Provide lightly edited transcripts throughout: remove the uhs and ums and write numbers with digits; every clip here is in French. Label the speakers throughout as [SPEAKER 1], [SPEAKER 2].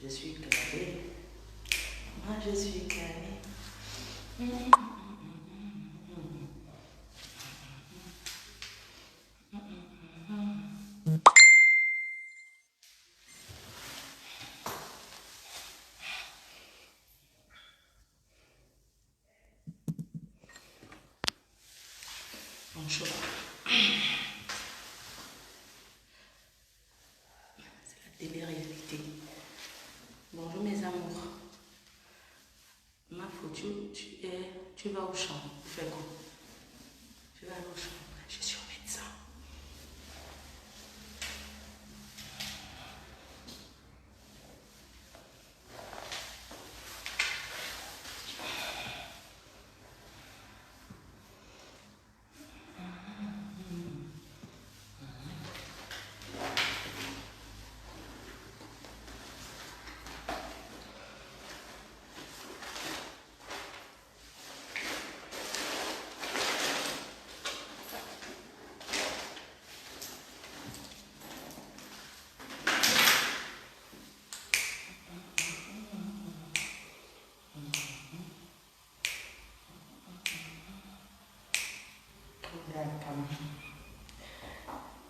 [SPEAKER 1] Je suis calée. Moi, je suis calée. Bonjour. C'est la télé-réalité. Bonjour mes amours. Ma photo, tu vas au champ. Tu fais quoi? Tu vas aller au champ. Je suis au médecin.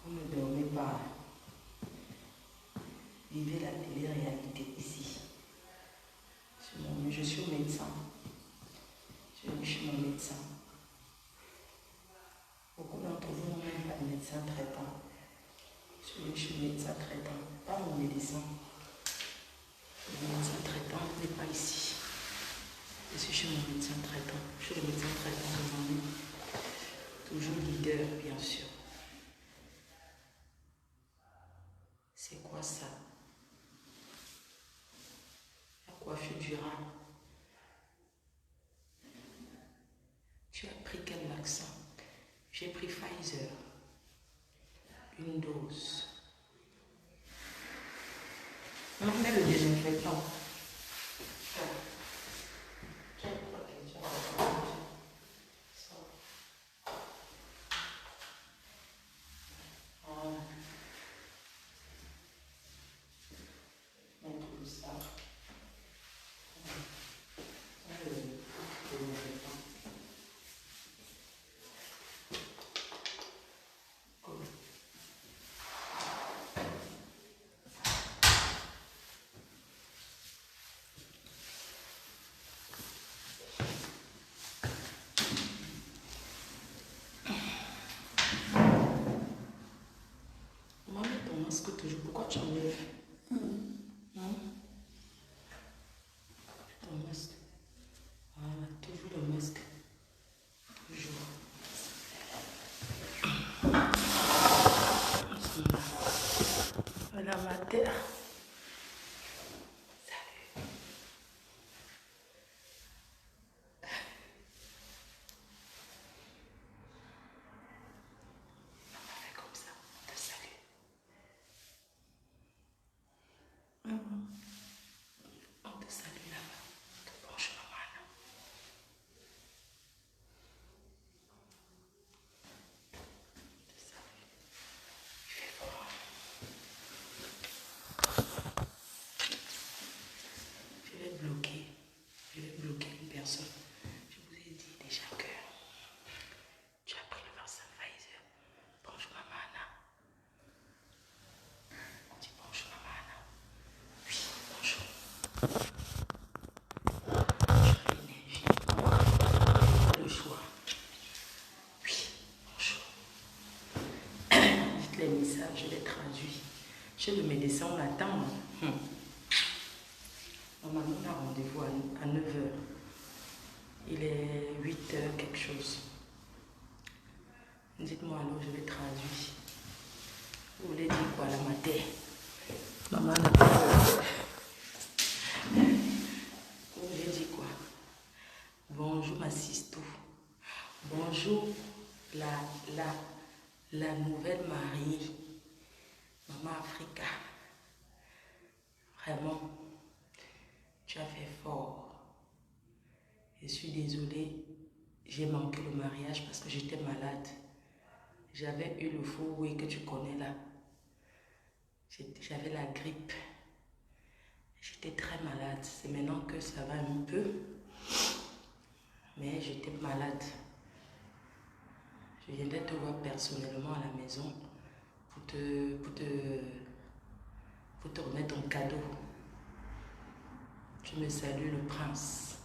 [SPEAKER 1] Vous ne dormez pas. Vivez la télé-réalité ici. Je suis au médecin. Je suis chez mon médecin. Beaucoup d'entre vous n'ont même pas de médecin traitant. Je suis médecin traitant, pas mon médecin. Le médecin traitant n'est pas ici. Je suis chez mon médecin traitant. Je suis le médecin traitant de mon. Toujours leader, bien sûr. C'est quoi ça? La coiffure durable. Tu as pris quel vaccin? J'ai pris Pfizer. Une dose. On met le désinfectant. Toujours. Pourquoi tu enlèves ton masque? Voilà, toujours le masque. Toujours. Voilà ma terre. Salut. Maman fait comme ça. On te salue. On te salue là-bas. Bonjour maman. On te salue. Il fait froid. Je vais bloquer une personne. Je vous ai dit déjà que tu as pris le vaccin Pfizer. Bonjour maman Anna. Dis bonjour maman Anna. Oui, bonjour. Tu as l'énergie. Le choix. Oui, bonjour. Dites les messages, je les traduis. Chez le médecin, on attend. Normalement, on a rendez-vous à 9h. Il est 8h quelque chose. Dites-moi alors, je vais traduire. Vous voulez dire quoi, la mater? Maman n'a pas fait. Vous voulez dire quoi? Bonjour ma sistou. Bonjour la nouvelle mariée. Maman Africa. Vraiment, tu as fait fort. Je suis désolée, j'ai manqué le mariage parce que j'étais malade. J'avais eu le fou, oui, que tu connais là. J'avais la grippe. J'étais très malade. C'est maintenant que ça va un peu. Mais j'étais malade. Je viendrai te voir personnellement à la maison pour te remettre ton cadeau. Je me salue le prince.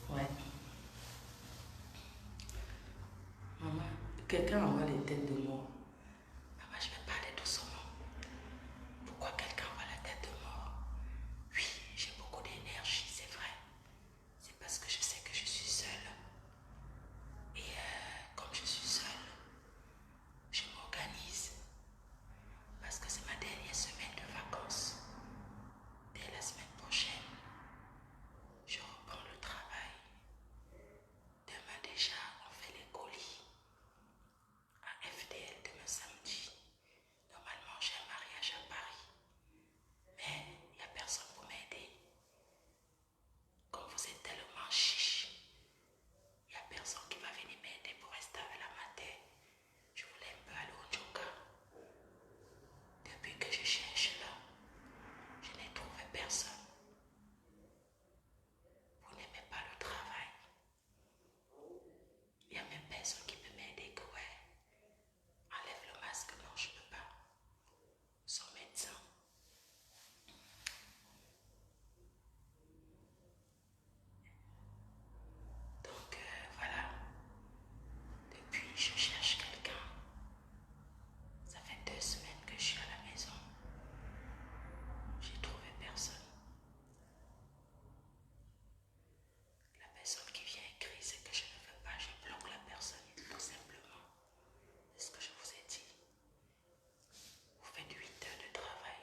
[SPEAKER 1] Ouais. Maman, quelqu'un envoie les têtes de mort. Maman, je vais parler doucement. Pourquoi quelqu'un envoie la tête de mort? Oui, j'ai beaucoup d'énergie, c'est vrai. C'est parce que je sais que je suis seule. Et comme je suis seule, je m'organise. Parce que c'est ma dernière semaine de vacances. Dès la semaine prochaine, je reprends le travail. Demain déjà, on fait les colis. À FDL demain samedi. Normalement, j'ai un mariage à Paris. Mais il n'y a personne pour m'aider. Comme vous êtes tellement chiche, il n'y a personne qui va venir m'aider pour rester avec la mater. Je voulais un peu aller au yoga. Depuis que je cherche là, je n'ai trouvé personne. Vous n'aimez pas le travail. Il n'y a même personne qui peut m'aider que ouais. Enlève le masque, non, je ne peux pas. Son médecin. Donc voilà. Depuis, je cherche quelqu'un. Ça fait 2 semaines que je suis à la maison. J'ai trouvé personne. La personne qui vient écrire ce que je ne veux pas, je bloque la personne tout simplement. C'est ce que je vous ai dit. Vous faites 8 heures de travail.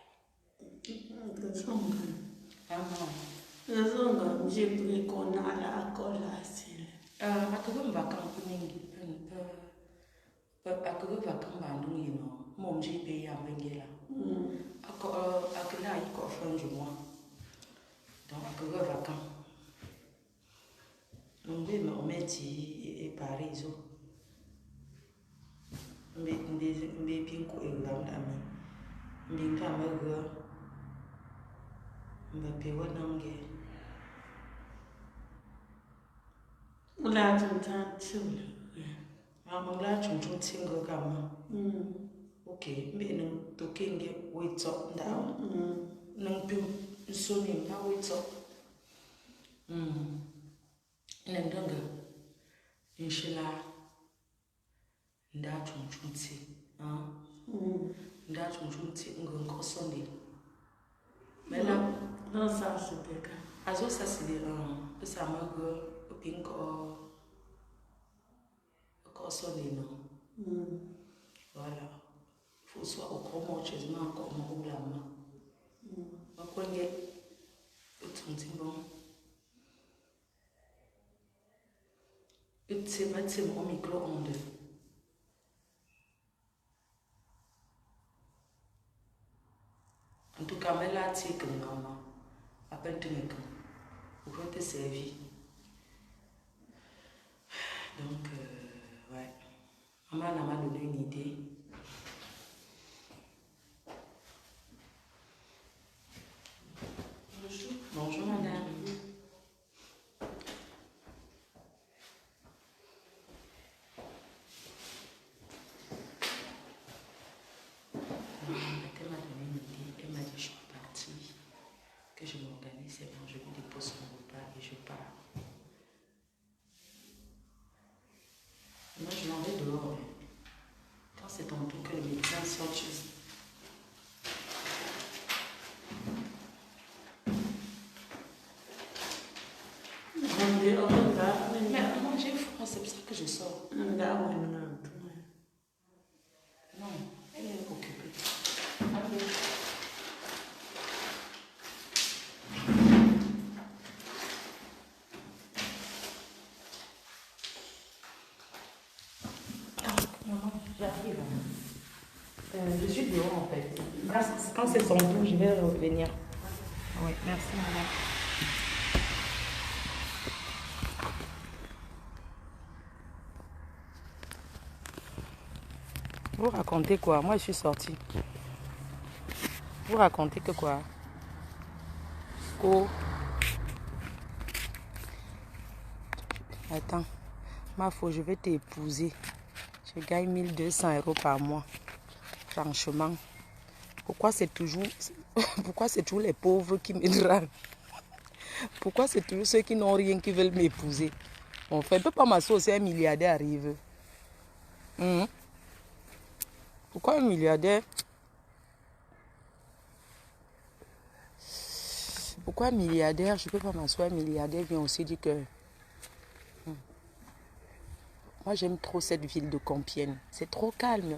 [SPEAKER 1] Ah non. Akego mbakam kuningi akego vakam bandung yino mom jipe ya mengela akela iko franjo moi donc akego vakam nombe me ometi e parizo mbe pinko e ngam mbe ngam go mbe pe wanamge
[SPEAKER 2] Ula tuntan tsul.
[SPEAKER 1] mama la chunchun tingo kama okay mbe no tokenge wito ndawo nang pi nsoni mpa wito nendanga inshila nda chunchun ti nda chunchun ti ngonko sonde mela
[SPEAKER 2] No sa siteka.
[SPEAKER 1] azo sasile pesa mago pinko ko sonde no voilà faut soit au comment chez moi encore mon blâme ma connait tout bon c'est au micro-ondes. En tout cas, mais là, tu es comme maman. Appelle tu me comme. Pour te servir. Donc, ouais. Maman m'a donné une idée. Bonjour. Bonjour, madame. Elle m'a donné une idée. Elle m'a dit, je suis partie. Que je m'organise, c'est bon, je lui dépose son repas et je pars. Moi, je m'en vais dehors. Quand c'est ton tour que le médecin sort, mais moi, j'ai froid, c'est pour ça que je sors. Non, elle est occupée. Maman, j'arrive. Je suis dehors en fait. Quand c'est son tour, je vais revenir. Oui, merci madame. Vous racontez quoi? Moi, je suis sortie. Vous racontez que quoi? Oh. Attends. Ma foi, je vais t'épouser. Je gagne 1200 € par mois. Franchement. Pourquoi c'est toujours les pauvres qui me draguent? Pourquoi c'est toujours ceux qui n'ont rien qui veulent m'épouser? On fait, peut pas m'associer, un milliardaire arrive. Pourquoi un milliardaire? Pourquoi un milliardaire? Je peux pas m'asseoir, un milliardaire vient aussi dire que... Moi, j'aime trop cette ville de Compiègne. C'est trop calme.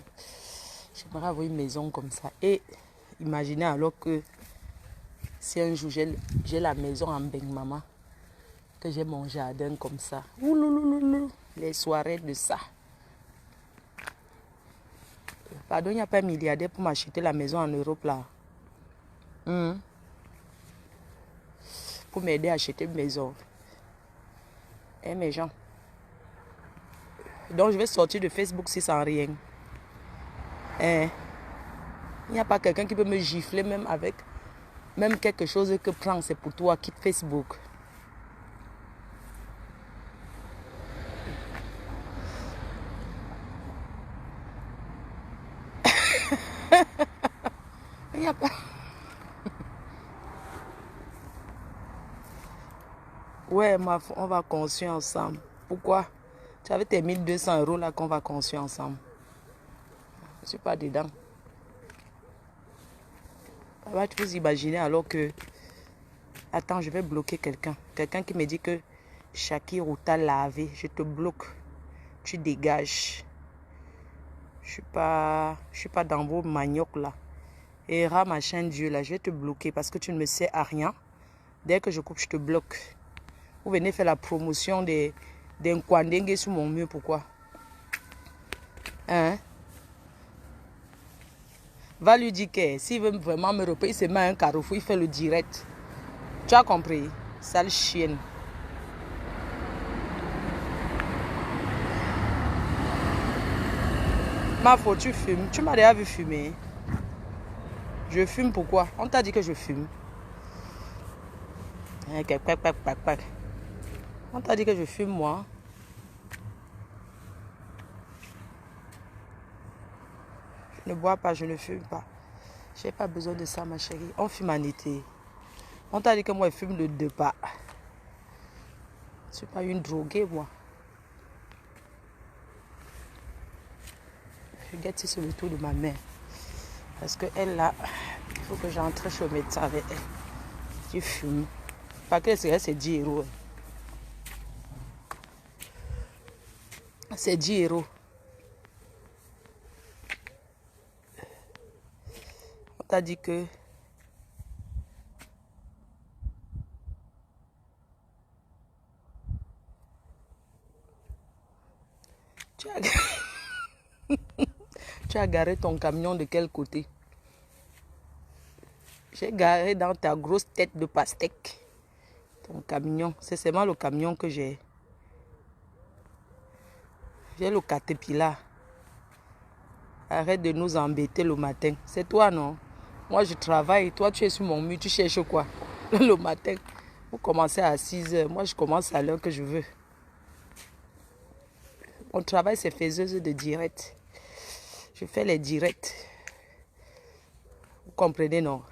[SPEAKER 1] J'aimerais avoir une maison comme ça. Et imaginez alors que si un jour j'ai la maison en Beng-Mama, que j'ai mon jardin comme ça. Ouloulouloulou, les soirées de ça. Pardon, il n'y a pas un milliardaire pour m'acheter la maison en Europe là. Pour m'aider à acheter une maison. Eh mes gens. Donc je vais sortir de Facebook si sans rien. Il n'y a pas quelqu'un qui peut me gifler même avec même quelque chose que prends, c'est pour toi, quitte Facebook. Il n'y a pas. Ouais, on va construire ensemble. Pourquoi? Tu avais tes 1200 € là qu'on va construire ensemble. Je ne suis pas dedans. Tu peux imaginer alors que... Attends, je vais bloquer quelqu'un. Quelqu'un qui me dit que Shakiro t'a lavé. Je te bloque. Tu dégages. Je suis pas dans vos maniocs là. Et machin Dieu là, je vais te bloquer parce que tu ne me sais à rien. Dès que je coupe, je te bloque. Vous venez faire la promotion d'un Kwandenge sur mon mur, pourquoi? Hein? Va lui dire que s'il veut vraiment me repayer, il se met à un carrefour, il fait le direct. Tu as compris? Sale chienne. Ma faute, tu fumes. Tu m'as déjà vu fumer. Je fume pourquoi? On t'a dit que je fume. On t'a dit que je fume, moi. Je ne bois pas, je ne fume pas. Je n'ai pas besoin de ça, ma chérie. On fume en été. On t'a dit que moi, je fume le deux pas. Je ne suis pas une droguée, moi. Je regarde si c'est le tour de ma mère. Parce qu'elle, là, il faut que j'entre chez le médecin avec elle. Tu fumes. Pas que c'est 10 €. C'est 10 €. On t'a dit que... Tu as garé ton camion de quel côté? J'ai garé dans ta grosse tête de pastèque. Ton camion. C'est seulement le camion que j'ai. J'ai le Caterpillar. Arrête de nous embêter le matin. C'est toi, non? Moi, je travaille. Toi, tu es sur mon mur. Tu cherches quoi? Le matin. Vous commencez à 6 h. Moi, je commence à l'heure que je veux. Mon travail, c'est faiseuse de direct. Je fais les directs. Vous comprenez, non?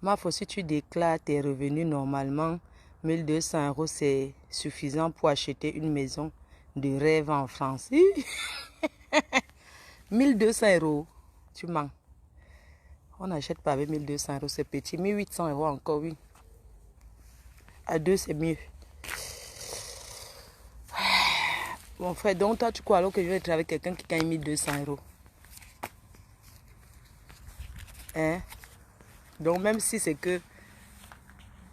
[SPEAKER 1] Ma foi, si tu déclares tes revenus normalement, 1200 € c'est suffisant pour acheter une maison de rêve en France. 1200 €, tu mens. On n'achète pas avec 1200 €, c'est petit. 1800 € encore, oui. À deux, c'est mieux. Mon frère, donc toi, tu crois alors que je vais être avec quelqu'un qui gagne 1200 €? Hein? Donc même si c'est que...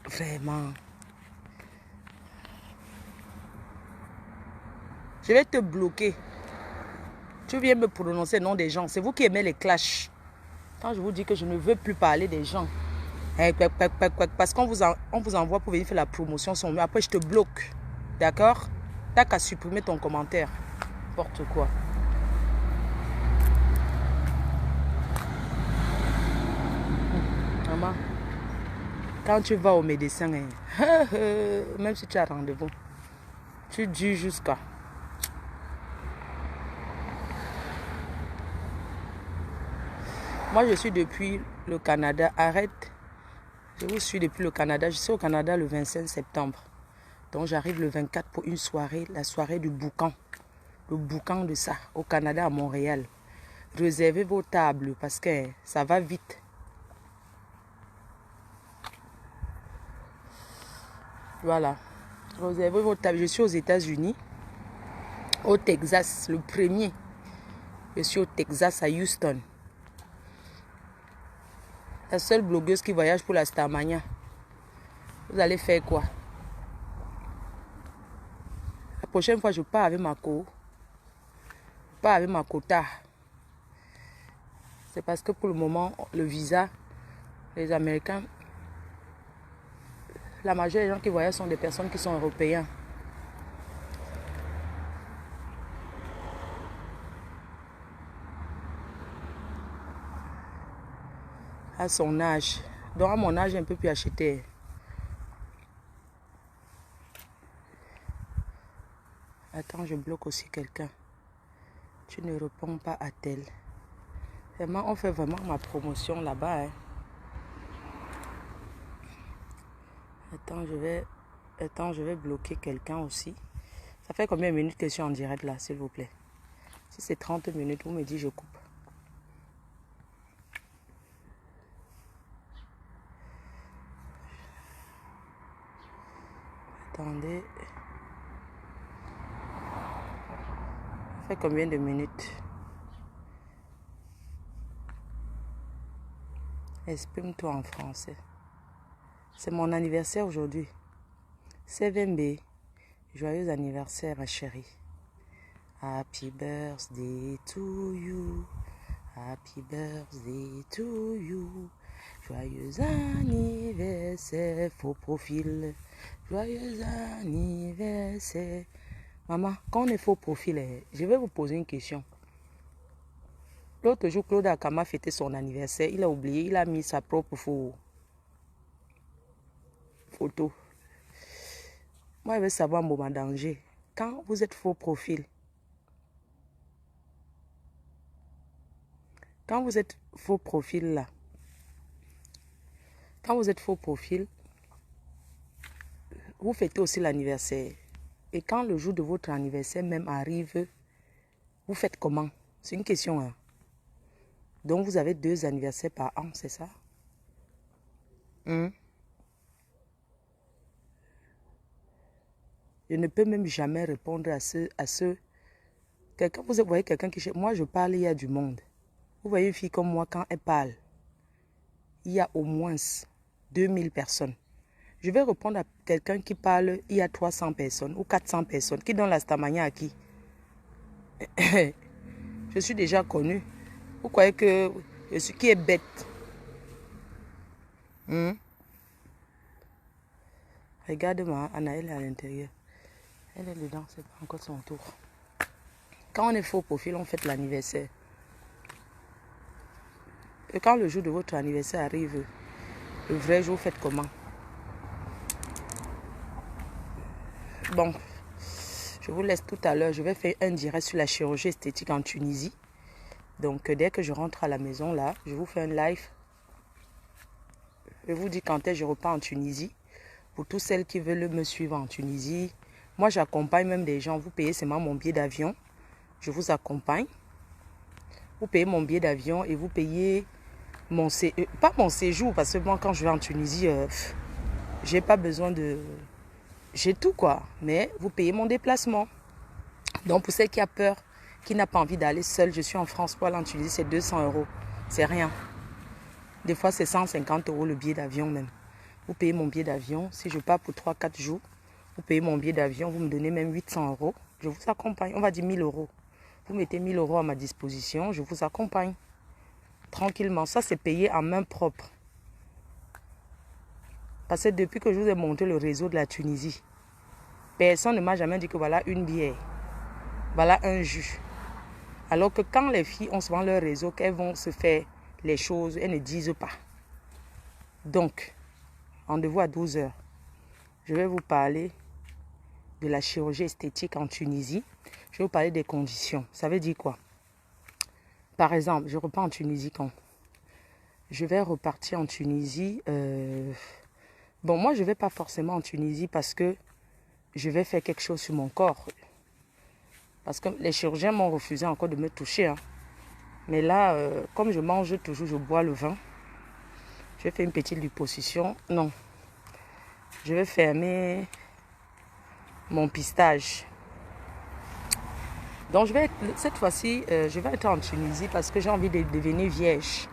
[SPEAKER 1] Vraiment... Je vais te bloquer. Tu viens me prononcer le nom des gens. C'est vous qui aimez les clashs. Quand je vous dis que je ne veux plus parler des gens. Parce qu'on vous envoie pour venir faire la promotion sur moi. Après, je te bloque. D'accord? T'as qu'à supprimer ton commentaire. N'importe quoi. maman, quand tu vas au médecin, hein, même si tu as rendez-vous, tu dures jusqu'à... Moi, je suis depuis le Canada. Arrête. Je vous suis depuis le Canada. Je suis au Canada le 25 septembre. Donc, j'arrive le 24 pour une soirée, la soirée du boucan. Le boucan de ça, au Canada, à Montréal. Réservez vos tables parce que ça va vite. Voilà. Réservez vos tables. Je suis aux États-Unis, au Texas, le premier. Je suis au Texas, à Houston. La seule blogueuse qui voyage pour la Starmania. Vous allez faire quoi? La prochaine fois, je pars avec ma co. Je pars avec ma quota. C'est parce que pour le moment, le visa, les Américains, la majorité des gens qui voyagent sont des personnes qui sont européens. À son âge. Donc à mon âge, je ne peux plus acheter. Attends, je bloque aussi quelqu'un. Tu ne réponds pas à tel. Vraiment, on fait vraiment ma promotion là-bas. Hein. Attends, je vais bloquer quelqu'un aussi. Ça fait combien de minutes que je suis en direct là, s'il vous plaît? Si c'est 30 minutes, vous me dites je coupe. Attendez. Ça fait combien de minutes? Exprime-toi en français. C'est mon anniversaire aujourd'hui. 7B. Joyeux anniversaire, ma chérie. Happy birthday to you. Happy birthday to you. Joyeux anniversaire, faux profil. Joyeux anniversaire. Maman, quand on est faux profil, je vais vous poser une question. L'autre jour, Claude Akama fêtait son anniversaire. Il a oublié, il a mis sa propre photo. Moi, je veux savoir un moment danger. Quand vous êtes faux profil, quand vous êtes faux profil là, vous fêtez aussi l'anniversaire. Et quand le jour de votre anniversaire même arrive, vous faites comment? C'est une question. Hein? Donc, vous avez 2 anniversaires par an, c'est ça? Je ne peux même jamais répondre à ce. Quelqu'un, vous voyez quelqu'un qui... Moi, je parle, il y a du monde. Vous voyez une fille comme moi, quand elle parle, il y a au moins 2000 personnes. Je vais répondre à quelqu'un qui parle, il y a 300 personnes ou 400 personnes. Qui donne la Starmania à qui? Je suis déjà connue. Vous croyez que je suis qui est bête? Regarde-moi, Anaëlle est à l'intérieur. Elle est dedans, c'est pas encore son tour. Quand on est faux profil, on fête l'anniversaire. Et quand le jour de votre anniversaire arrive, le vrai jour, faites comment? Bon, je vous laisse tout à l'heure. Je vais faire un direct sur la chirurgie esthétique en Tunisie. Donc, dès que je rentre à la maison, là, je vous fais un live. Je vous dis quand est-ce que je repars en Tunisie. Pour toutes celles qui veulent me suivre en Tunisie. Moi, j'accompagne même des gens. Vous payez seulement mon billet d'avion. Je vous accompagne. Vous payez mon billet d'avion et vous payez mon séjour. Pas mon séjour, parce que moi, quand je vais en Tunisie, j'ai pas besoin de... J'ai tout, quoi. Mais vous payez mon déplacement. Donc, pour celle qui a peur, qui n'a pas envie d'aller seule, je suis en France pour aller en Tunisie, c'est 200 €. C'est rien. Des fois, c'est 150 € le billet d'avion même. Vous payez mon billet d'avion. Si je pars pour 3-4 jours, vous payez mon billet d'avion. Vous me donnez même 800 €. Je vous accompagne. On va dire 1000 €. Vous mettez 1000 € à ma disposition. Je vous accompagne. Tranquillement. Ça, c'est payé en main propre. Parce que depuis que je vous ai monté le réseau de la Tunisie, personne ne m'a jamais dit que voilà une bière. Voilà un jus. Alors que quand les filles ont souvent leur réseau, qu'elles vont se faire les choses, elles ne disent pas. Donc, rendez-vous à 12 h. Je vais vous parler de la chirurgie esthétique en Tunisie. Je vais vous parler des conditions. Ça veut dire quoi? Par exemple, je repars en Tunisie quand? Je vais repartir en Tunisie. Bon, moi, je ne vais pas forcément en Tunisie parce que je vais faire quelque chose sur mon corps. Parce que les chirurgiens m'ont refusé encore de me toucher. Hein. Mais là, comme je mange toujours, je bois le vin. Je vais faire une petite liposuction. Non. Je vais fermer mon pistage. Donc, cette fois-ci, je vais être en Tunisie parce que j'ai envie de devenir vierge.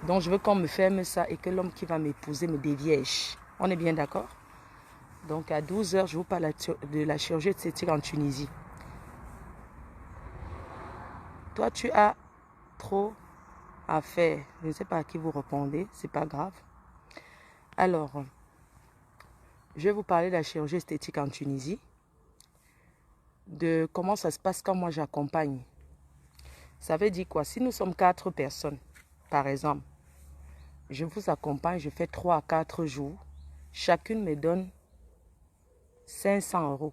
[SPEAKER 1] Donc, je veux qu'on me ferme ça et que l'homme qui va m'épouser me dévierge. On est bien d'accord? Donc, à 12 h, je vous parle de la chirurgie esthétique en Tunisie. Toi, tu as trop à faire. Je ne sais pas à qui vous répondez. C'est pas grave. Alors, je vais vous parler de la chirurgie esthétique en Tunisie. De comment ça se passe quand moi j'accompagne. Ça veut dire quoi? Si nous sommes 4 personnes, par exemple, je vous accompagne, je fais 3 à 4 jours. Chacune me donne 500 €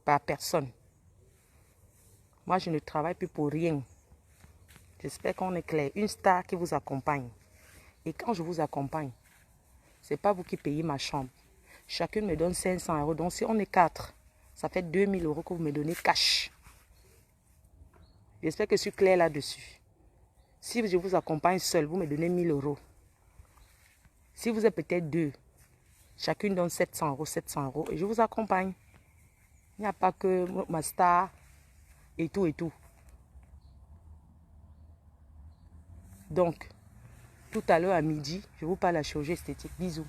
[SPEAKER 1] par personne. Moi, je ne travaille plus pour rien. J'espère qu'on est clair. Une star qui vous accompagne. Et quand je vous accompagne, ce n'est pas vous qui payez ma chambre. Chacune me donne 500 €. Donc, si on est 4, ça fait 2000 € que vous me donnez cash. J'espère que je suis clair là-dessus. Si je vous accompagne seul, vous me donnez 1000 €. Si vous êtes peut-être 2, chacune donne 700 €, 700 € et je vous accompagne. Il n'y a pas que ma star et tout et tout. Donc, tout à l'heure à midi, je vous parle de la chirurgie esthétique. Bisous.